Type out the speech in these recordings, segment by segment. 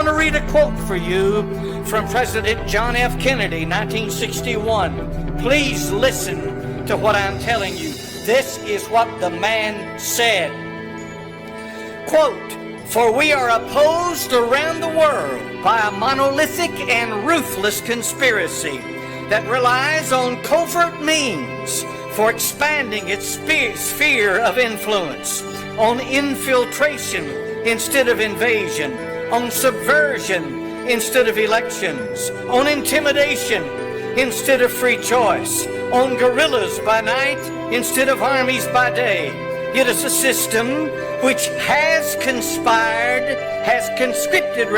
I'm going to read a quote for you from President John F. Kennedy, 1961. Please listen to what I'm telling you. This is what the man said. Quote, "For we are opposed around the world by a monolithic and ruthless conspiracy that relies on covert means for expanding its sphere of influence, on infiltration instead of invasion, on subversion instead of elections, on intimidation instead of free choice, on guerrillas by night instead of armies by day. It is a system which has conscripted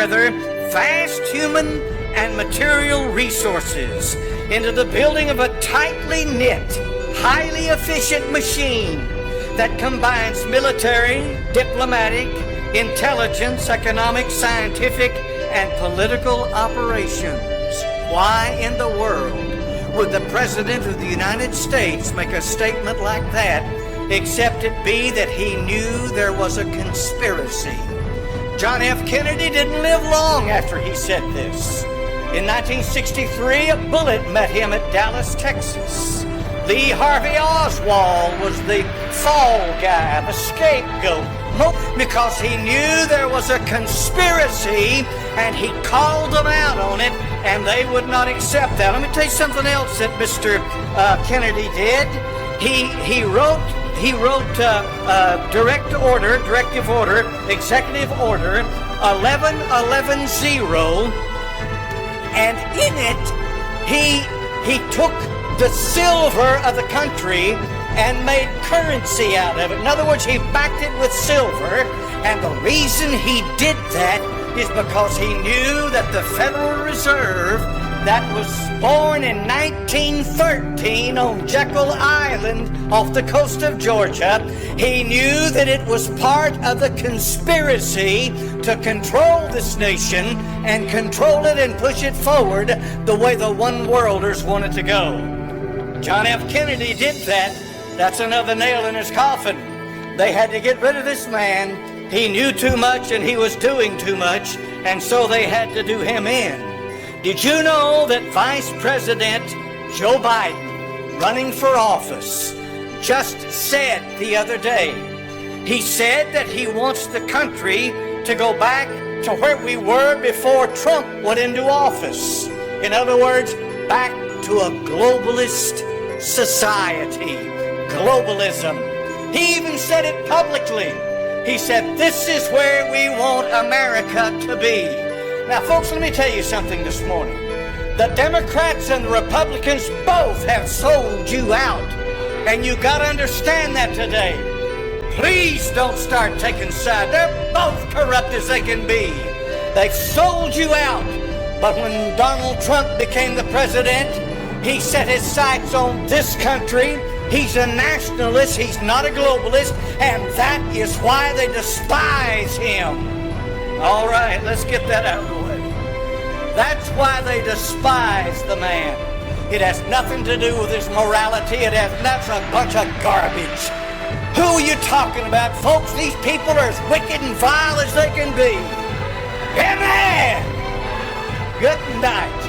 vast human and material resources into the building of a tightly knit, highly efficient machine that combines military, diplomatic, intelligence, economic, scientific, and political operations." Why in the world would the President of the United States make a statement like that, except it be that he knew there was a conspiracy? John F. Kennedy didn't live long after he said this. In 1963, a bullet met him at Dallas, Texas. Lee Harvey Oswald was the fall guy, the scapegoat, because he knew there was a conspiracy and he called them out on it, and they would not accept that. Let me tell you something else that Mr. Kennedy did. He wrote executive order 1110, and in it he took the silver of the country and made currency out of it. In other words, he backed it with silver, and the reason he did that is because he knew that the Federal Reserve that was born in 1913 on Jekyll Island off the coast of Georgia, he knew that it was part of the conspiracy to control this nation and control it and push it forward the way the one-worlders wanted to go. John F. Kennedy did that. That's another nail in his coffin. They had to get rid of this man. He knew too much and he was doing too much, and so they had to do him in. Did you know that Vice President Joe Biden, running for office, just said the other day, he said that he wants the country to go back to where we were before Trump went into office. In other words, back to a globalist society, globalism. He even said it publicly. He said, "This is where we want America to be." Now, folks, let me tell you something this morning. The Democrats and the Republicans both have sold you out, and you got to understand that today. Please don't start taking sides. They're both corrupt as they can be. They've sold you out. But when Donald Trump became the president, he set his sights on this country. He's a nationalist. He's not a globalist. And that is why they despise him. All right, let's get that out of the way. That's why they despise the man. It has nothing to do with his morality. That's a bunch of garbage. Who are you talking about, folks? These people are as wicked and vile as they can be. Amen. Good night.